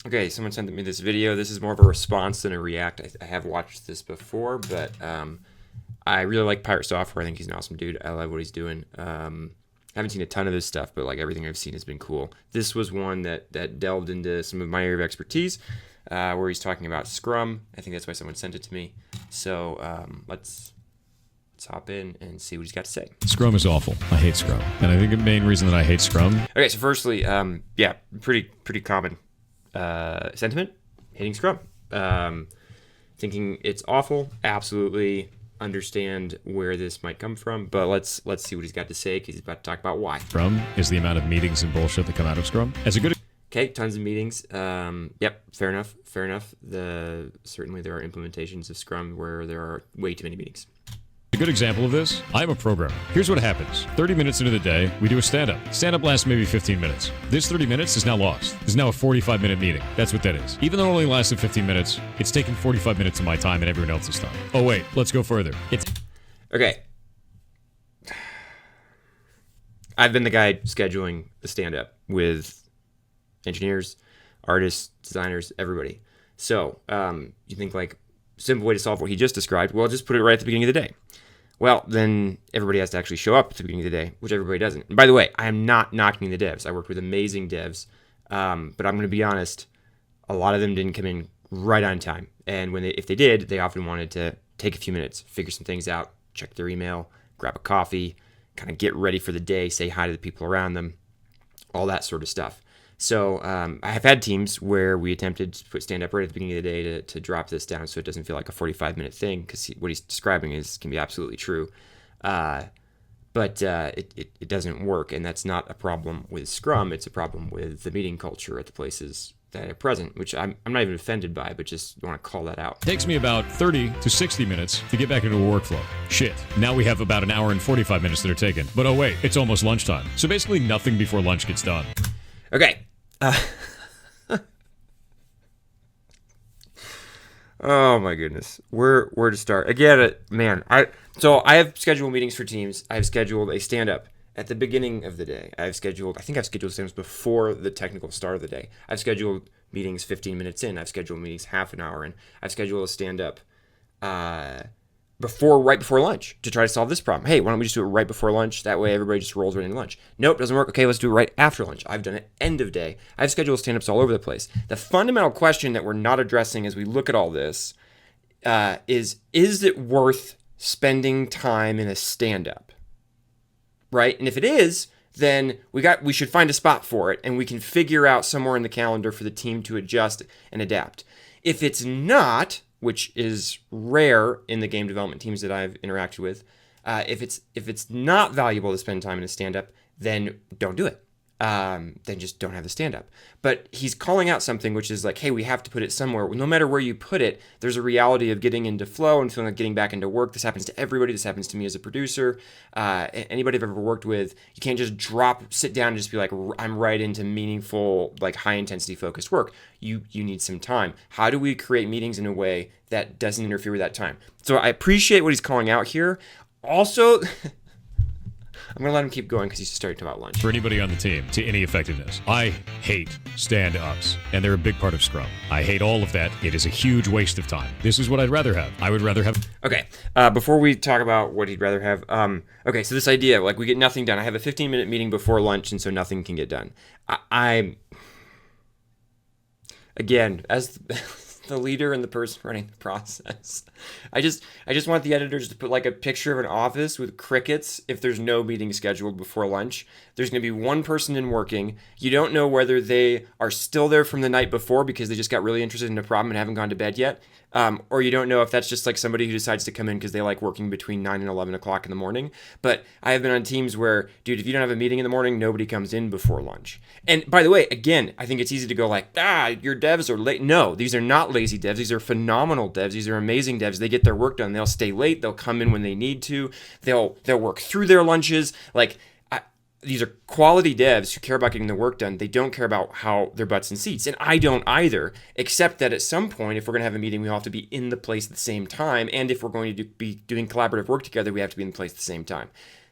Okay, someone sent me this video. This is more of a response than a react. I have watched this before, but I really like Pirate Software. I think he's an awesome dude. I love what he's doing. I haven't seen a ton of his stuff, but like everything I've seen has been cool. This was one that delved into some of my area of expertise, where he's talking about Scrum. I think that's why someone sent it to me. So let's hop in and see what he's got to say. Scrum is awful. I hate Scrum. And I think the main reason that I hate Scrum... Okay, so firstly, yeah, pretty common sentiment, hating Scrum. Thinking it's awful, absolutely understand where this might come from, but let's see what he's got to say, because he's about to talk about why. Scrum is the amount of meetings and bullshit that come out of Scrum. As a good... Okay, tons of meetings. Yep, fair enough. Certainly there are implementations of Scrum where there are way too many meetings. A good example of this, I'm a programmer. Here's what happens. 30 minutes into the day, we do a stand-up. Stand-up lasts maybe 15 minutes. This 30 minutes is now lost. There's now a 45-minute meeting. That's what that is. Even though it only lasted 15 minutes, it's taken 45 minutes of my time and everyone else's time. Oh wait, let's go further. Okay. I've been the guy scheduling the stand-up with engineers, artists, designers, everybody. So, you think like, simple way to solve what he just described, well, just put it right at the beginning of the day. Well, then everybody has to actually show up at the beginning of the day, which everybody doesn't. And by the way, I am not knocking the devs. I worked with amazing devs, but I'm going to be honest, a lot of them didn't come in right on time. And if they did, they often wanted to take a few minutes, figure some things out, check their email, grab a coffee, kind of get ready for the day, say hi to the people around them, all that sort of stuff. So I have had teams where we attempted to put stand up right at the beginning of the day to drop this down so it doesn't feel like a 45-minute thing, because what he's describing can be absolutely true. But it doesn't work, and that's not a problem with Scrum. It's a problem with the meeting culture at the places that are present, which I'm not even offended by, but just want to call that out. It takes me about 30 to 60 minutes to get back into a workflow. Shit. Now we have about an hour and 45 minutes that are taken. But oh wait, it's almost lunchtime. So basically nothing before lunch gets done. Okay. Oh my goodness, where to start? Again, man. I have scheduled meetings for teams. I've scheduled a stand up at the beginning of the day. I think I've scheduled stand-ups before the technical start of the day. I've scheduled meetings 15 minutes in. I've scheduled meetings half an hour in. I've scheduled a stand up right before lunch to try to solve this problem. Hey, why don't we just do it right before lunch? That way everybody just rolls right into lunch. Nope, doesn't work. Okay, let's do it right after lunch. I've done it end of day. I've scheduled stand-ups all over the place. The fundamental question that we're not addressing as we look at all this is it worth spending time in a stand-up? Right? And if it is, then we should find a spot for it, and we can figure out somewhere in the calendar for the team to adjust and adapt. If it's not, which is rare in the game development teams that I've interacted with, if it's not valuable to spend time in a stand-up, then don't do it. Then just don't have the stand-up. But he's calling out something which is like, hey, we have to put it somewhere. No matter where you put it, there's a reality of getting into flow and feeling like getting back into work. This happens to everybody. This happens to me as a producer. Anybody I've ever worked with, you can't just sit down and just be like, I'm right into meaningful, like high-intensity focused work. You need some time. How do we create meetings in a way that doesn't interfere with that time? So I appreciate what he's calling out here. Also... I'm going to let him keep going because he's starting to talk about lunch. For anybody on the team, to any effectiveness, I hate stand-ups, and they're a big part of Scrum. I hate all of that. It is a huge waste of time. This is what I'd rather have. I would rather have... Okay, before we talk about what he'd rather have, okay, so this idea, like we get nothing done. I have a 15-minute meeting before lunch, and so nothing can get done. Again, as the leader and the person running the process, I just want the editors to put like a picture of an office with crickets if there's no meeting scheduled before lunch. There's going to be one person in working. You don't know whether they are still there from the night before because they just got really interested in a problem and haven't gone to bed yet. Or you don't know if that's just like somebody who decides to come in because they like working between 9 and 11 o'clock in the morning. But I have been on teams where, dude, if you don't have a meeting in the morning, nobody comes in before lunch. And by the way, again, I think it's easy to go like, your devs are late. No, these are not lazy devs. These are phenomenal devs. These are amazing devs. They get their work done. They'll stay late. They'll come in when they need to. They'll work through their lunches. Like, these are quality devs who care about getting the work done. They don't care about how their butts in seats. And I don't either, except that at some point, if we're going to have a meeting, we all have to be in the place at the same time. And if we're going to be doing collaborative work together, we have to be in the place at the same time.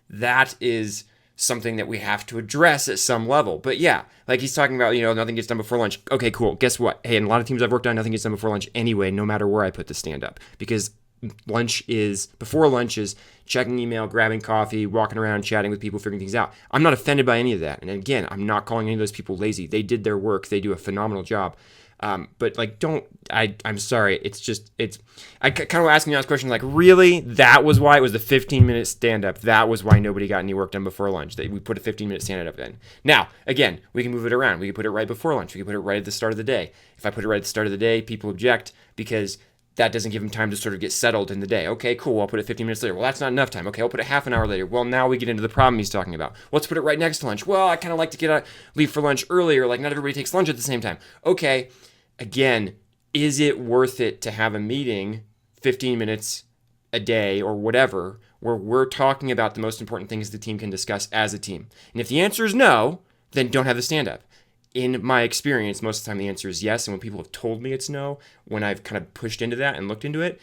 That is something that we have to address at some level. But yeah, like he's talking about, nothing gets done before lunch. Okay, cool. Guess what? Hey, in a lot of teams I've worked on, nothing gets done before lunch anyway, no matter where I put the stand up, because before lunch is checking email, grabbing coffee, walking around, chatting with people, figuring things out. I'm not offended by any of that. And again, I'm not calling any of those people lazy. They did their work. They do a phenomenal job. But like, I'm sorry. I kind of asking you this question, like, really? That was why it was the 15-minute stand-up. That was why nobody got any work done before lunch. We put a 15-minute stand-up in. Now, again, we can move it around. We can put it right before lunch. We can put it right at the start of the day. If I put it right at the start of the day, people object because that doesn't give them time to sort of get settled in the day. Okay, cool. I'll put it 15 minutes later. Well, that's not enough time. Okay, I'll put it half an hour later. Well, now we get into the problem he's talking about. Let's put it right next to lunch. Well, I kind of like to leave for lunch earlier. Like, not everybody takes lunch at the same time. Okay, again, is it worth it to have a meeting 15 minutes a day or whatever where we're talking about the most important things the team can discuss as a team? And if the answer is no, then don't have the stand-up. In my experience, most of the time the answer is yes. And when people have told me it's no, when I've kind of pushed into that and looked into it,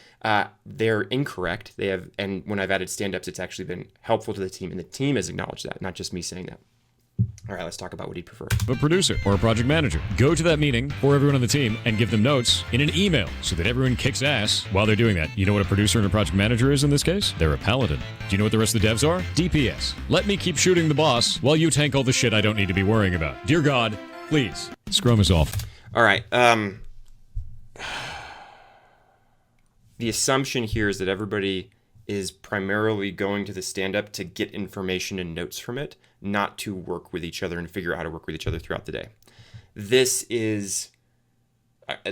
they're incorrect. And when I've added stand-ups, it's actually been helpful to the team. And the team has acknowledged that, not just me saying that. All right, let's talk about what he'd prefer. A producer or a project manager. Go to that meeting for everyone on the team and give them notes in an email so that everyone kicks ass while they're doing that. You know what a producer and a project manager is in this case? They're a paladin. Do you know what the rest of the devs are? DPS. Let me keep shooting the boss while you tank all the shit I don't need to be worrying about. Dear God, please. Scrum is off. All right. The assumption here is that everybody is primarily going to the stand-up to get information and notes from it, not to work with each other and figure out how to work with each other throughout the day. This is,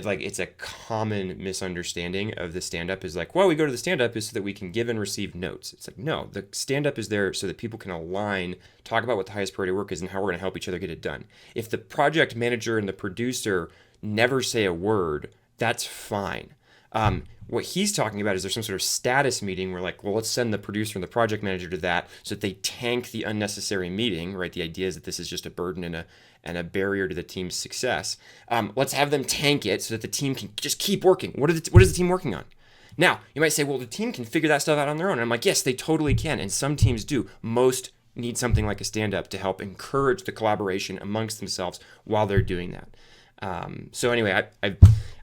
like, it's a common misunderstanding of the stand-up is like, well, we go to the stand-up is so that we can give and receive notes. It's like, no, the stand-up is there so that people can align, talk about what the highest priority work is and how we're going to help each other get it done. If the project manager and the producer never say a word, that's fine. What he's talking about is there's some sort of status meeting where, like, well, let's send the producer and the project manager to that so that they tank the unnecessary meeting, right? The idea is that this is just a burden and a barrier to the team's success. Let's have them tank it so that the team can just keep working. What is the team working on? Now, you might say, well, the team can figure that stuff out on their own. And I'm like, yes, they totally can. And some teams do. Most need something like a stand-up to help encourage the collaboration amongst themselves while they're doing that. So anyway, I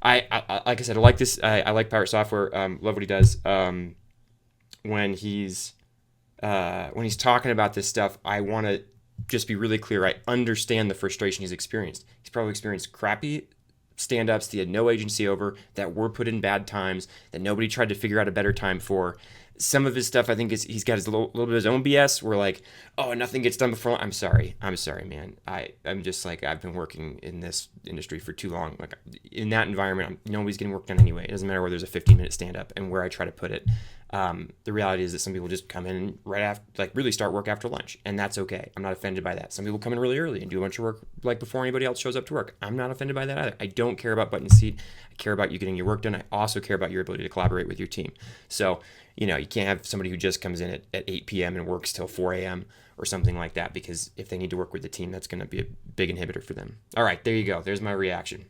like I said, I like this. I like Pirate Software. Love what he does. When he's talking about this stuff, I want to just be really clear. I understand the frustration he's experienced. He's probably experienced crappy stand-ups that he had no agency over, that were put in bad times, that nobody tried to figure out a better time for. Some of his stuff, I think, is he's got his little bit of his own BS where, like, oh, nothing gets done before. I'm sorry, man. I'm just like, I've been working in this industry for too long. Like, in that environment, nobody's getting work done anyway. It doesn't matter where there's a 15-minute stand-up and where I try to put it. The reality is that some people just come in right after, like, really start work after lunch, and that's okay. I'm not offended by that. Some people come in really early and do a bunch of work, like, before anybody else shows up to work. I'm not offended by that either. I don't care about button seat. I care about you getting your work done. I also care about your ability to collaborate with your team. So, you can't have somebody who just comes in at 8 p.m. and works till 4 a.m. or something like that, because if they need to work with the team, that's going to be a big inhibitor for them. All right, there you go. There's my reaction.